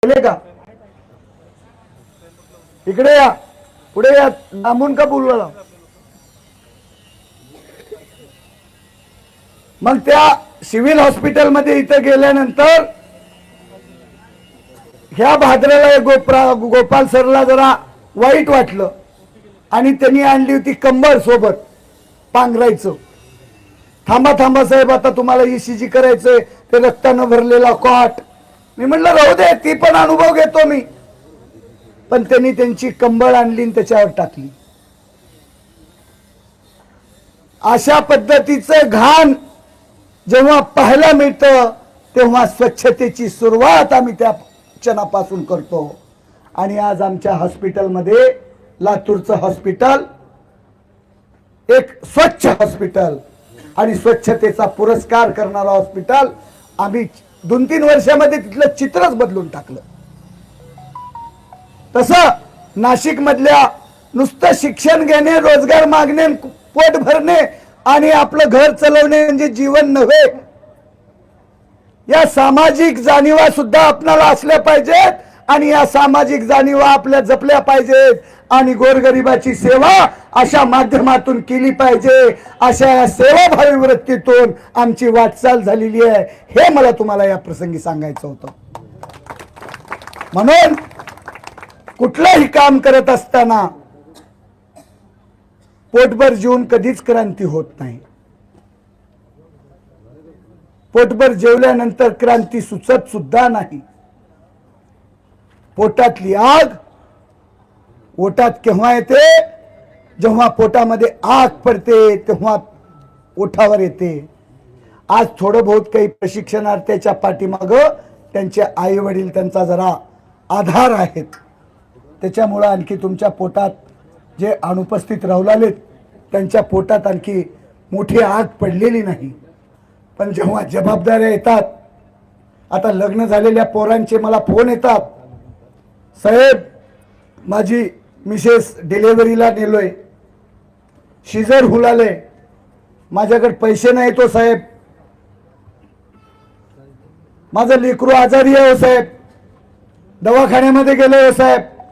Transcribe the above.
गेले का? इकडे या, पुढे या, लांबून का बोलवाला? मग त्या सिव्हिल हॉस्पिटल मध्ये इथं गेल्यानंतर ह्या भाद्राला गोपाल सरला जरा वाईट वाटलं आणि त्यांनी आणली होती कंबळ सोबत पांघरायचं. थांबा थांबा साहेब, आता तुम्हाला ECG करायचंय, ते रक्तानं भरलेला कॉट. मी म्हटलं राहू दे, ती पण अनुभव घेतो मी. पण त्यांनी त्यांची कंबळ आणली आणि त्याच्यावर टाकली. अशा पद्धतीचं घाण जेव्हा पाहायला मिळतं तेव्हा स्वच्छतेची सुरुवात आम्ही त्या क्षणापासून करतो. आणि आज आमच्या हॉस्पिटलमध्ये, लातूरचं हॉस्पिटल एक स्वच्छ हॉस्पिटल आणि स्वच्छतेचा पुरस्कार करणारा हॉस्पिटल, आम्ही 2-3 वर्षामध्ये तिथलं चित्रच बदलून टाकलं. तसं नाशिक मधल्या नुसतं शिक्षण घेणे, रोजगार मागणे, पोट भरणे आणि आपलं घर चालवणे म्हणजे जीवन नव्हे. या सामाजिक जाणीवा सुद्धा आपल्याला असल्या पाहिजेत आणि या सामाजिक जाणीवा आपल्या जपल्या पाहिजेत आणि गोरगरिबाची सेवा अशा माध्यमातून केली पाहिजे. अशा या सेवाभावी वृत्तीतून आमची वाटचाल झालेली आहे, हे मला तुम्हाला या प्रसंगी सांगायचं होतं. म्हणून कुठलंही काम करत असताना पोटभर जेवून कधीच क्रांती होत नाही. पोटभर जेवल्यानंतर क्रांती सुचत सुद्धा नाही. पोटातली आग ओटात केव्हा येते? जेव्हा पोटामध्ये आग पडते तेव्हा ओठावर येते. आज थोडं बहुत काही प्रशिक्षणार्थीच्या पाठीमागं त्यांचे आई वडील, त्यांचा जरा आधार आहेत, त्याच्यामुळं आणखी तुमच्या पोटात जे अनुपस्थित राहुलालेत त्यांच्या पोटात आणखी मोठी आग पडलेली नाही. पण जेव्हा जबाबदाऱ्या येतात, आता लग्न झालेल्या पोरांचे मला फोन येतात, साहेब माझी मिसेस डिलिव्हरीला नेलोय, शिजर हुलाले, माझ्याकडे पैसे नाही तो साहेब, माझं लेकरू आजारी आहे हो साहेब, दवाखान्यामध्ये गेलोय हो साहेब,